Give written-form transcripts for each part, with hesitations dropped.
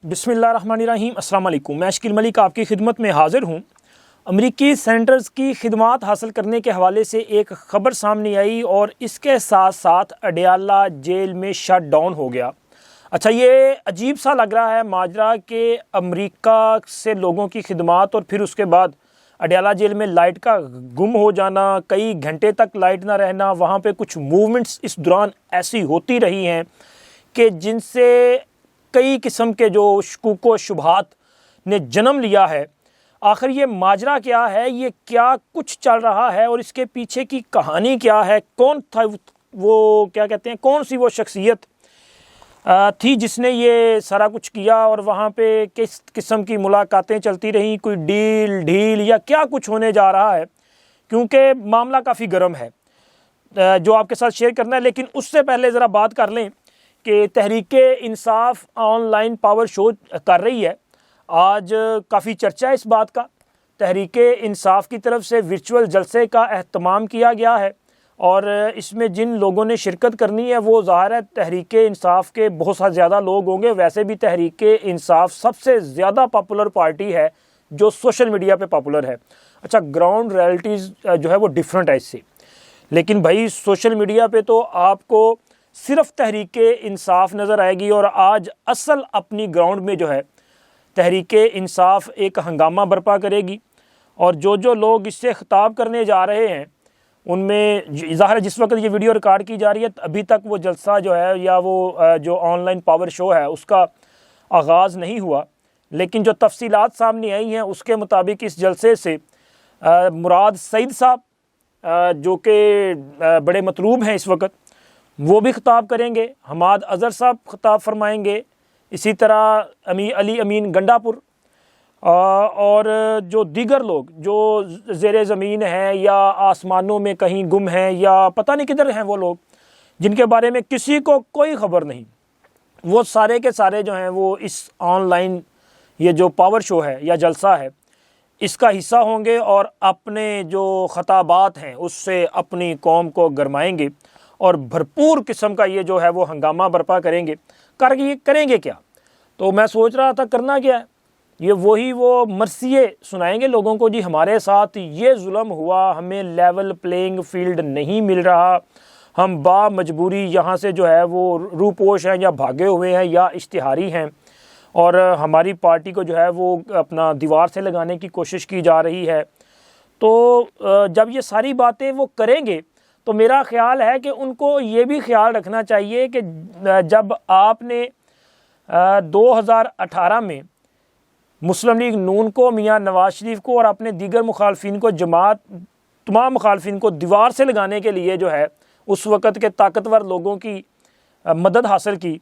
بسم اللہ الرحمن الرحیم۔ السلام علیکم، میں اشکیل ملک آپ کی خدمت میں حاضر ہوں۔ امریکی سینیٹرز کی خدمات حاصل کرنے کے حوالے سے ایک خبر سامنے آئی اور اس کے ساتھ ساتھ اڈیالہ جیل میں شٹ ڈاؤن ہو گیا۔ اچھا، یہ عجیب سا لگ رہا ہے ماجرا کہ امریکہ سے لوگوں کی خدمات اور پھر اس کے بعد اڈیالہ جیل میں لائٹ کا گم ہو جانا، کئی گھنٹے تک لائٹ نہ رہنا، وہاں پہ کچھ موومنٹس اس دوران ایسی ہوتی رہی ہیں کہ جن سے کئی قسم کے جو شکوک و شبہات نے جنم لیا ہے۔ آخر یہ ماجرا کیا ہے، یہ کیا کچھ چل رہا ہے اور اس کے پیچھے کی کہانی کیا ہے؟ کون تھا وہ، کیا کہتے ہیں، کون سی وہ شخصیت تھی جس نے یہ سارا کچھ کیا اور وہاں پہ کس قسم کی ملاقاتیں چلتی رہیں، کوئی ڈھیل یا کیا کچھ ہونے جا رہا ہے؟ کیونکہ معاملہ کافی گرم ہے جو آپ کے ساتھ شیئر کرنا ہے۔ لیکن اس سے پہلے ذرا بات کر لیں کہ Tehreek Insaf on line power show کر رہی ہے۔ آج کافی چرچا ہے اس بات کا۔ تحریک انصاف کی طرف سے ورچوئل جلسے کا اہتمام کیا گیا ہے اور اس میں جن لوگوں نے شرکت کرنی ہے وہ ظاہر ہے تحریک انصاف کے بہت سا زیادہ لوگ ہوں گے۔ ویسے بھی تحریک انصاف سب سے زیادہ پاپولر پارٹی ہے جو سوشل میڈیا پہ پاپولر ہے۔ اچھا، گراؤنڈ ریئلٹیز جو ہے وہ ڈیفرنٹ ہے اس سے، لیکن بھائی سوشل میڈیا پہ تو آپ کو صرف تحریک انصاف نظر آئے گی، اور آج اصل اپنی گراؤنڈ میں جو ہے تحریک انصاف ایک ہنگامہ برپا کرے گی، اور جو لوگ اس سے خطاب کرنے جا رہے ہیں ان میں ظاہر جس وقت یہ ویڈیو ریکارڈ کی جا رہی ہے ابھی تک وہ جلسہ جو ہے یا وہ جو آن لائن پاور شو ہے اس کا آغاز نہیں ہوا، لیکن جو تفصیلات سامنے آئی ہیں اس کے مطابق اس جلسے سے مراد سعید صاحب جو کہ بڑے مطلوب ہیں اس وقت، وہ بھی خطاب کریں گے، حماد اظہر صاحب خطاب فرمائیں گے، اسی طرح علی امین گنڈا پور اور جو دیگر لوگ جو زیر زمین ہیں یا آسمانوں میں کہیں گم ہیں یا پتہ نہیں کدھر ہیں، وہ لوگ جن کے بارے میں کسی کو کوئی خبر نہیں، وہ سارے کے سارے جو ہیں وہ اس آن لائن یہ جو پاور شو ہے یا جلسہ ہے اس کا حصہ ہوں گے اور اپنے جو خطابات ہیں اس سے اپنی قوم کو گرمائیں گے اور بھرپور قسم کا یہ جو ہے وہ ہنگامہ برپا کریں گے۔ کریں گے کیا؟ تو میں سوچ رہا تھا کرنا کیا ہے، یہ وہ مرثیے سنائیں گے لوگوں کو، جی ہمارے ساتھ یہ ظلم ہوا، ہمیں لیول پلینگ فیلڈ نہیں مل رہا، ہم با مجبوری یہاں سے جو ہے وہ روپوش ہیں یا بھاگے ہوئے ہیں یا اشتہاری ہیں، اور ہماری پارٹی کو جو ہے وہ اپنا دیوار سے لگانے کی کوشش کی جا رہی ہے۔ تو جب یہ ساری باتیں وہ کریں گے تو میرا خیال ہے کہ ان کو یہ بھی خیال رکھنا چاہیے کہ جب آپ نے 2018 میں مسلم لیگ نون کو، میاں نواز شریف کو اور اپنے دیگر مخالفین کو، تمام مخالفین کو دیوار سے لگانے کے لیے جو ہے اس وقت کے طاقتور لوگوں کی مدد حاصل کی،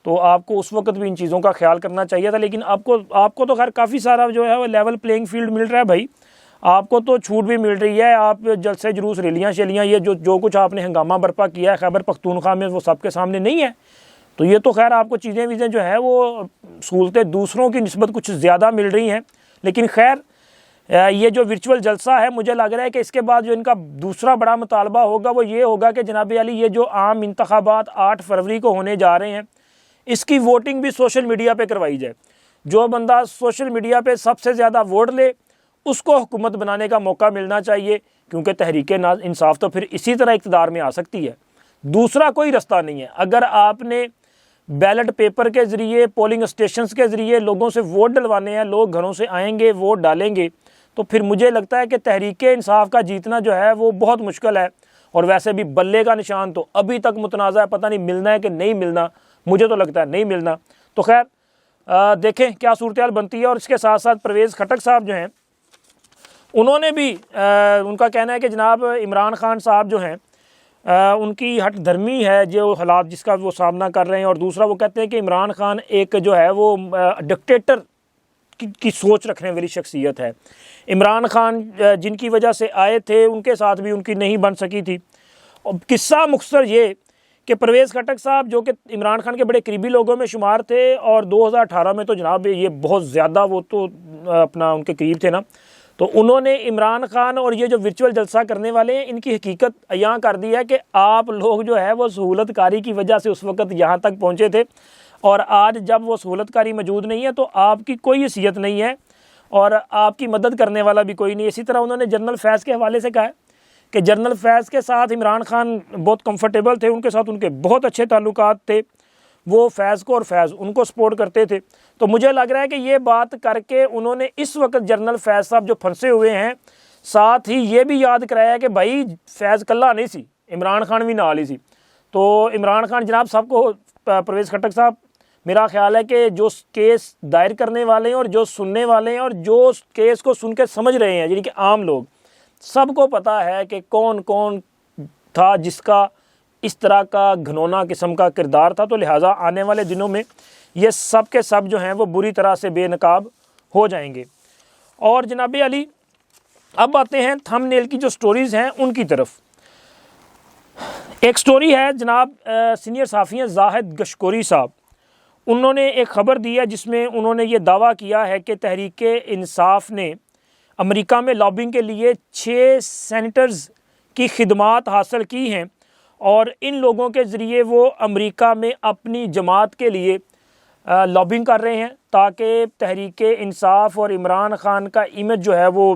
تو آپ کو اس وقت بھی ان چیزوں کا خیال کرنا چاہیے تھا۔ لیکن آپ کو تو خیر کافی سارا جو ہے وہ لیول پلینگ فیلڈ مل رہا ہے بھائی، آپ کو تو چھوٹ بھی مل رہی ہے۔ آپ جلسے جلوس ریلیاں شیلیاں یہ جو کچھ آپ نے ہنگامہ برپا کیا ہے خیبر پختونخوا میں وہ سب کے سامنے نہیں ہے، تو یہ تو خیر آپ کو چیزیں جو ہیں وہ سہولتیں دوسروں کی نسبت کچھ زیادہ مل رہی ہیں۔ لیکن خیر یہ جو ورچوئل جلسہ ہے مجھے لگ رہا ہے کہ اس کے بعد جو ان کا دوسرا بڑا مطالبہ ہوگا وہ یہ ہوگا کہ جناب علی یہ جو عام انتخابات 8 فروری کو ہونے جا رہے ہیں اس کی ووٹنگ بھی سوشل میڈیا پہ کروائی جائے۔ جو بندہ سوشل میڈیا پہ سب سے زیادہ ووٹ لے اس کو حکومت بنانے کا موقع ملنا چاہیے، کیونکہ تحریک انصاف تو پھر اسی طرح اقتدار میں آ سکتی ہے، دوسرا کوئی رستہ نہیں ہے۔ اگر آپ نے بیلٹ پیپر کے ذریعے، پولنگ اسٹیشنز کے ذریعے لوگوں سے ووٹ ڈلوانے ہیں، لوگ گھروں سے آئیں گے ووٹ ڈالیں گے، تو پھر مجھے لگتا ہے کہ تحریک انصاف کا جیتنا جو ہے وہ بہت مشکل ہے۔ اور ویسے بھی بلے کا نشان تو ابھی تک متنازع ہے، پتہ نہیں ملنا ہے کہ نہیں ملنا، مجھے تو لگتا ہے نہیں ملنا۔ تو خیر دیکھیں کیا صورتحال بنتی ہے۔ اور اس کے ساتھ ساتھ پرویز خٹک صاحب جو ہیں انہوں نے بھی ان کا کہنا ہے کہ جناب عمران خان صاحب جو ہیں ان کی ہٹ دھرمی ہے جو حالات جس کا وہ سامنا کر رہے ہیں، اور دوسرا وہ کہتے ہیں کہ عمران خان ایک جو ہے وہ ڈکٹیٹر کی سوچ رکھنے والی شخصیت ہے۔ عمران خان جن کی وجہ سے آئے تھے ان کے ساتھ بھی ان کی نہیں بن سکی تھی۔ اور قصہ مختصر یہ کہ پرویز خٹک صاحب جو کہ عمران خان کے بڑے قریبی لوگوں میں شمار تھے، اور 2018 میں تو جناب یہ بہت زیادہ وہ تو اپنا ان کے قریب تھے نا، تو انہوں نے عمران خان اور یہ جو ورچوئل جلسہ کرنے والے ہیں ان کی حقیقت عیاں کر دی ہے کہ آپ لوگ جو ہے وہ سہولت کاری کی وجہ سے اس وقت یہاں تک پہنچے تھے، اور آج جب وہ سہولت کاری موجود نہیں ہے تو آپ کی کوئی حیثیت نہیں ہے اور آپ کی مدد کرنے والا بھی کوئی نہیں۔ اسی طرح انہوں نے جنرل فیض کے حوالے سے کہا ہے کہ جنرل فیض کے ساتھ عمران خان بہت کمفرٹیبل تھے، ان کے ساتھ ان کے بہت اچھے تعلقات تھے، وہ فیض کو اور فیض ان کو سپورٹ کرتے تھے۔ تو مجھے لگ رہا ہے کہ یہ بات کر کے انہوں نے اس وقت جنرل فیض صاحب جو پھنسے ہوئے ہیں، ساتھ ہی یہ بھی یاد کرایا کہ بھائی فیض کلہ نہیں سی، عمران خان بھی نال ہی سی۔ تو عمران خان جناب سب کو، پرویز خٹک صاحب، میرا خیال ہے کہ جو کیس دائر کرنے والے ہیں اور جو سننے والے ہیں اور جو کیس کو سن کے سمجھ رہے ہیں، یعنی کہ عام لوگ، سب کو پتہ ہے کہ کون کون تھا جس کا اس طرح کا گھنونا قسم کا کردار تھا۔ تو لہٰذا آنے والے دنوں میں یہ سب کے سب جو ہیں وہ بری طرح سے بے نقاب ہو جائیں گے۔ اور جناب علی اب آتے ہیں تھم نیل کی جو سٹوریز ہیں ان کی طرف۔ ایک سٹوری ہے جناب سینئر صحافی ہیں زاہد گشکوری صاحب، انہوں نے ایک خبر دی ہے جس میں انہوں نے یہ دعویٰ کیا ہے کہ تحریک انصاف نے امریکہ میں لابنگ کے لیے 6 سینیٹرز کی خدمات حاصل کی ہیں اور ان لوگوں کے ذریعے وہ امریکہ میں اپنی جماعت کے لیے لابنگ کر رہے ہیں تاکہ تحریک انصاف اور عمران خان کا امیج جو ہے وہ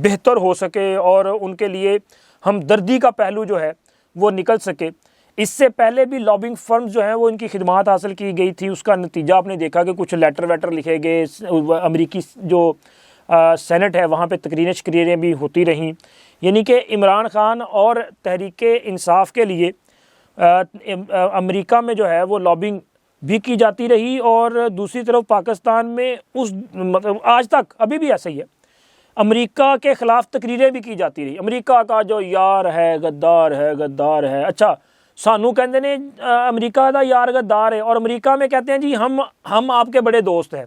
بہتر ہو سکے اور ان کے لیے ہمدردی کا پہلو جو ہے وہ نکل سکے۔ اس سے پہلے بھی لابنگ فرمز جو ہیں وہ ان کی خدمات حاصل کی گئی تھی، اس کا نتیجہ آپ نے دیکھا کہ کچھ لیٹر ویٹر لکھے گئے، امریکی جو سینٹ ہے وہاں پہ تقریریں شکریریں بھی ہوتی رہیں، یعنی کہ عمران خان اور تحریک انصاف کے لیے امریکہ میں جو ہے وہ لابنگ بھی کی جاتی رہی۔ اور دوسری طرف پاکستان میں مطلب آج تک ابھی بھی ایسا ہی ہے، امریکہ کے خلاف تقریریں بھی کی جاتی رہی، امریکہ کا جو یار ہے غدار ہے غدار ہے۔ اچھا سانو کہتے ہیں امریکہ دا یار غدار ہے، اور امریکہ میں کہتے ہیں جی ہم آپ کے بڑے دوست ہیں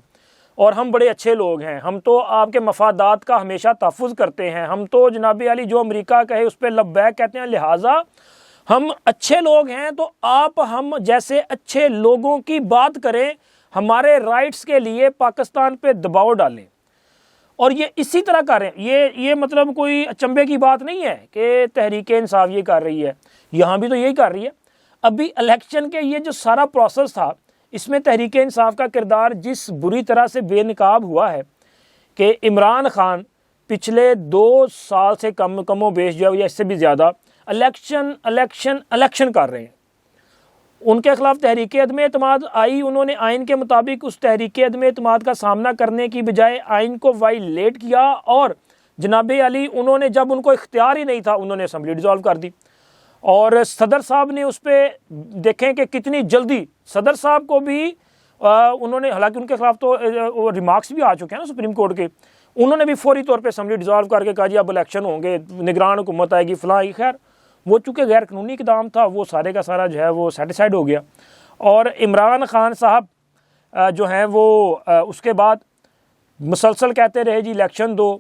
اور ہم بڑے اچھے لوگ ہیں، ہم تو آپ کے مفادات کا ہمیشہ تحفظ کرتے ہیں، ہم تو جناب علی جو امریکہ کہے اس پہ لبیک کہتے ہیں، لہٰذا ہم اچھے لوگ ہیں تو آپ ہم جیسے اچھے لوگوں کی بات کریں، ہمارے رائٹس کے لیے پاکستان پہ دباؤ ڈالیں۔ اور یہ اسی طرح کر رہے ہیں، یہ مطلب کوئی اچنبے کی بات نہیں ہے کہ تحریک انصاف یہ کر رہی ہے، یہاں بھی تو یہی کر رہی ہے۔ ابھی الیکشن کے یہ جو سارا پروسیس تھا اس میں تحریک انصاف کا کردار جس بری طرح سے بے نقاب ہوا ہے کہ عمران خان پچھلے 2 سال سے کم و بیش جو ہے یا اس سے بھی زیادہ الیکشن کر رہے ہیں۔ ان کے خلاف تحریک عدم اعتماد آئی، انہوں نے آئین کے مطابق اس تحریک عدم اعتماد کا سامنا کرنے کی بجائے آئین کو وائلیٹ کیا، اور جناب علی انہوں نے جب ان کو اختیار ہی نہیں تھا انہوں نے اسمبلی ڈیزالو کر دی۔ اور صدر صاحب نے اس پہ دیکھیں کہ کتنی جلدی صدر صاحب کو بھی انہوں نے، حالانکہ ان کے خلاف تو ریمارکس بھی آ چکے ہیں نا سپریم کورٹ کے، انہوں نے بھی فوری طور پہ اسمبلی ڈیزالو کر کے کہا جی اب الیکشن ہوں گے، نگران حکومت آئے گی فلاں۔ خیر وہ چونکہ غیر قانونی اقدام تھا وہ سارے کا سارا جو ہے وہ سیٹیسفائڈ ہو گیا۔ اور عمران خان صاحب جو ہیں وہ اس کے بعد مسلسل کہتے رہے جی الیکشن دو،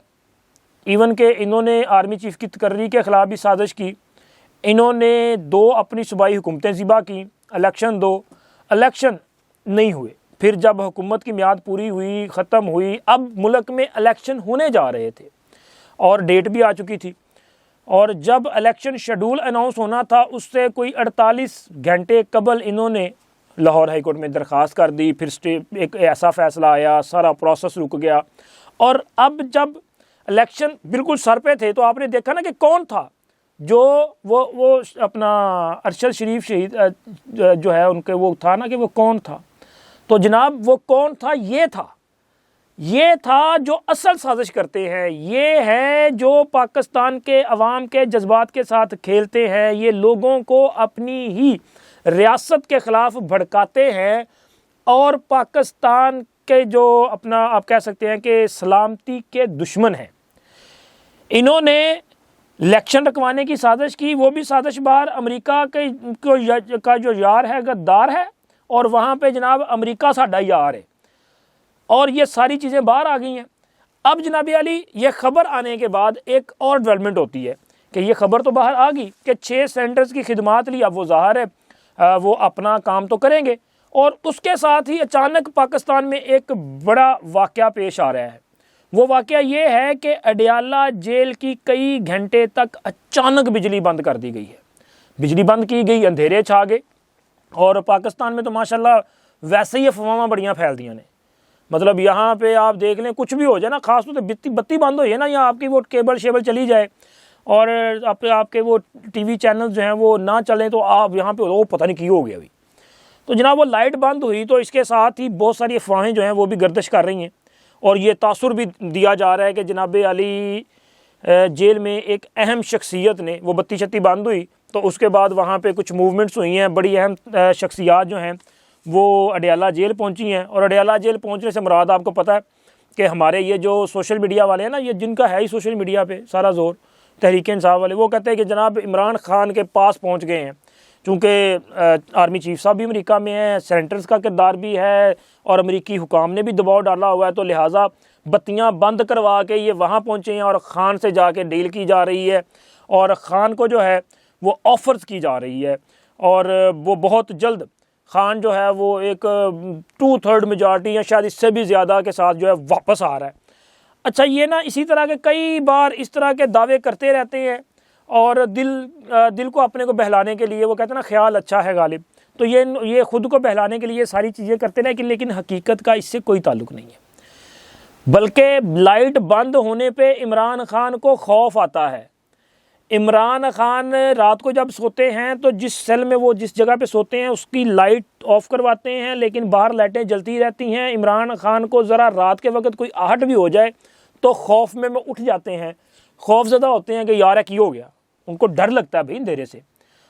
ایون کہ انہوں نے آرمی چیف کی تقرری کے خلاف بھی سازش کی، انہوں نے 2 اپنی صوبائی حکومتیں ذبح کی، الیکشن دو، الیکشن نہیں ہوئے۔ پھر جب حکومت کی میعاد پوری ہوئی، ختم ہوئی، اب ملک میں الیکشن ہونے جا رہے تھے اور ڈیٹ بھی آ چکی تھی، اور جب الیکشن شیڈول اناؤنس ہونا تھا اس سے کوئی 48 گھنٹے قبل انہوں نے لاہور ہائی کورٹ میں درخواست کر دی، پھر ایک ایسا فیصلہ آیا، سارا پروسیس رک گیا۔ اور اب جب الیکشن بالکل سر پہ تھے تو آپ نے دیکھا نا کہ کون تھا جو وہ اپنا ارشد شریف شہید جو ہے ان کے، وہ تھا نا کہ وہ کون تھا، تو جناب وہ کون تھا، یہ تھا جو اصل سازش کرتے ہیں، یہ ہے جو پاکستان کے عوام کے جذبات کے ساتھ کھیلتے ہیں، یہ لوگوں کو اپنی ہی ریاست کے خلاف بھڑکاتے ہیں اور پاکستان کے جو اپنا آپ کہہ سکتے ہیں کہ سلامتی کے دشمن ہیں۔ انہوں نے الیکشن رکوانے کی سازش کی، وہ بھی سازش باہر امریکہ کا جو یار ہے غدار ہے، اور وہاں پہ جناب امریکہ ساڈا یار ہے، اور یہ ساری چیزیں باہر آ گئی ہیں۔ اب جناب علی یہ خبر آنے کے بعد ایک اور ڈیولپمنٹ ہوتی ہے کہ یہ خبر تو باہر آ گئی کہ 6 سینٹرز کی خدمات لی، اب وہ ظاہر ہے وہ اپنا کام تو کریں گے، اور اس کے ساتھ ہی اچانک پاکستان میں ایک بڑا واقعہ پیش آ رہا ہے۔ وہ واقعہ یہ ہے کہ اڈیالہ جیل کی کئی گھنٹے تک اچانک بجلی بند کر دی گئی ہے، بجلی بند کی گئی، اندھیرے چھا گئے، اور پاکستان میں تو ماشاءاللہ ویسے ہی افواਹਾਂ بڑیاں پھیل دیاں نے. مطلب یہاں پہ آپ دیکھ لیں کچھ بھی ہو جائے نا, خاص طور سے بتی بند ہو جائے نا, یا آپ کی وہ کیبل شیبل چلی جائے اور آپ کے وہ ٹی وی چینل جو ہیں وہ نہ چلیں, تو آپ یہاں پہ وہ پتہ نہیں کی ہو گیا ابھی. تو جناب وہ لائٹ بند ہوئی تو اس کے ساتھ ہی بہت ساری افواہیں جو ہیں وہ بھی گردش کر رہی ہیں, اور یہ تاثر بھی دیا جا رہا ہے کہ جناب علی جیل میں ایک اہم شخصیت نے, وہ بتی شتی بند ہوئی تو اس کے بعد وہاں پہ کچھ موومنٹس ہوئی ہیں, بڑی اہم شخصیات جو ہیں وہ اڈیالہ جیل پہنچی ہیں. اور اڈیالہ جیل پہنچنے سے مراد آپ کو پتہ ہے کہ ہمارے یہ جو سوشل میڈیا والے ہیں نا, یہ جن کا ہے ہی سوشل میڈیا پہ سارا زور, تحریک انصاف والے, وہ کہتے ہیں کہ جناب عمران خان کے پاس پہنچ گئے ہیں, چونکہ آرمی چیف صاحب بھی امریکہ میں ہیں, سینیٹرز کا کردار بھی ہے, اور امریکی حکام نے بھی دباؤ ڈالا ہوا ہے, تو لہٰذا بتیاں بند کروا کے یہ وہاں پہنچے ہیں, اور خان سے جا کے ڈیل کی جا رہی ہے, اور خان کو جو ہے وہ آفرز کی جا رہی ہے, اور وہ بہت جلد خان جو ہے وہ ایک 2/3 میجارٹی یا شاید اس سے بھی زیادہ کے ساتھ جو ہے واپس آ رہا ہے. اچھا یہ نا اسی طرح کے کئی بار اس طرح کے دعوے کرتے رہتے ہیں, اور دل کو اپنے کو بہلانے کے لیے, وہ کہتے ہیں نا خیال اچھا ہے غالب, تو یہ خود کو بہلانے کے لیے ساری چیزیں کرتے رہے, لیکن حقیقت کا اس سے کوئی تعلق نہیں ہے. بلکہ لائٹ بند ہونے پہ عمران خان کو خوف آتا ہے. عمران خان رات کو جب سوتے ہیں تو جس سیل میں وہ جس جگہ پہ سوتے ہیں اس کی لائٹ آف کرواتے ہیں, لیکن باہر لائٹیں جلتی رہتی ہیں. عمران خان کو ذرا رات کے وقت کوئی آہٹ بھی ہو جائے تو خوف میں وہ اٹھ جاتے ہیں, خوف زدہ ہوتے ہیں کہ یار کی ہو گیا. ان کو ڈر لگتا ہے بھائی اندھیرے سے,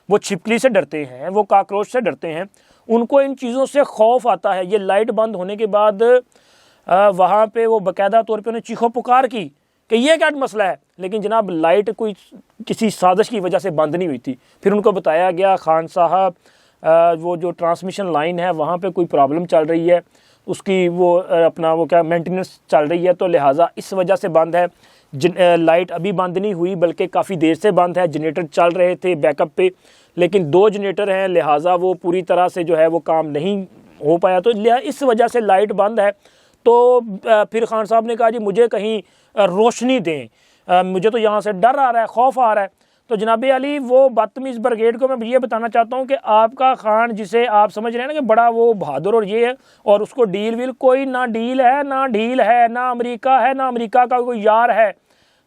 وہ چھپکلی سے ڈرتے ہیں, وہ کاکروچ سے ڈرتے ہیں, ان کو ان چیزوں سے خوف آتا ہے. یہ لائٹ بند ہونے کے بعد وہاں پہ وہ باقاعدہ طور پہ انہیں چیخو پکار کی کہ یہ کیا مسئلہ ہے, لیکن جناب لائٹ کوئی کسی سازش کی وجہ سے بند نہیں ہوئی تھی. پھر ان کو بتایا گیا خان صاحب وہ جو ٹرانسمیشن لائن ہے وہاں پہ کوئی پرابلم چل رہی ہے, اس کی وہ اپنا وہ کیا مینٹیننس چل رہی ہے, تو لہٰذا اس وجہ سے بند ہے. لائٹ ابھی بند نہیں ہوئی بلکہ کافی دیر سے بند ہے. جنریٹر چل رہے تھے بیک اپ پہ, لیکن 2 جنریٹر ہیں, لہٰذا وہ پوری طرح سے جو ہے وہ کام نہیں ہو پایا, تو اس وجہ سے لائٹ بند ہے. تو پھر خان صاحب نے کہا جی مجھے کہیں روشنی دیں, مجھے تو یہاں سے ڈر آ رہا ہے, خوف آ رہا ہے. تو جناب علی وہ بدتمیز بریگیڈ کو میں یہ بتانا چاہتا ہوں کہ آپ کا خان جسے آپ سمجھ رہے ہیں نا کہ بڑا وہ بہادر اور یہ ہے, اور اس کو ڈیل ویل کوئی نہ ڈیل ہے نہ ڈھیل ہے, نہ امریکہ ہے نہ امریکہ کا کوئی یار ہے.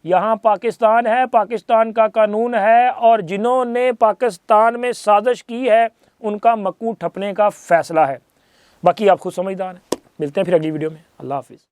یہاں پاکستان ہے, پاکستان کا قانون ہے, اور جنہوں نے پاکستان میں سازش کی ہے ان کا مکو ٹھپنے کا فیصلہ ہے. باقی آپ خود سمجھدار ہیں. ملتے ہیں پھر اگلی ویڈیو میں. اللہ حافظ.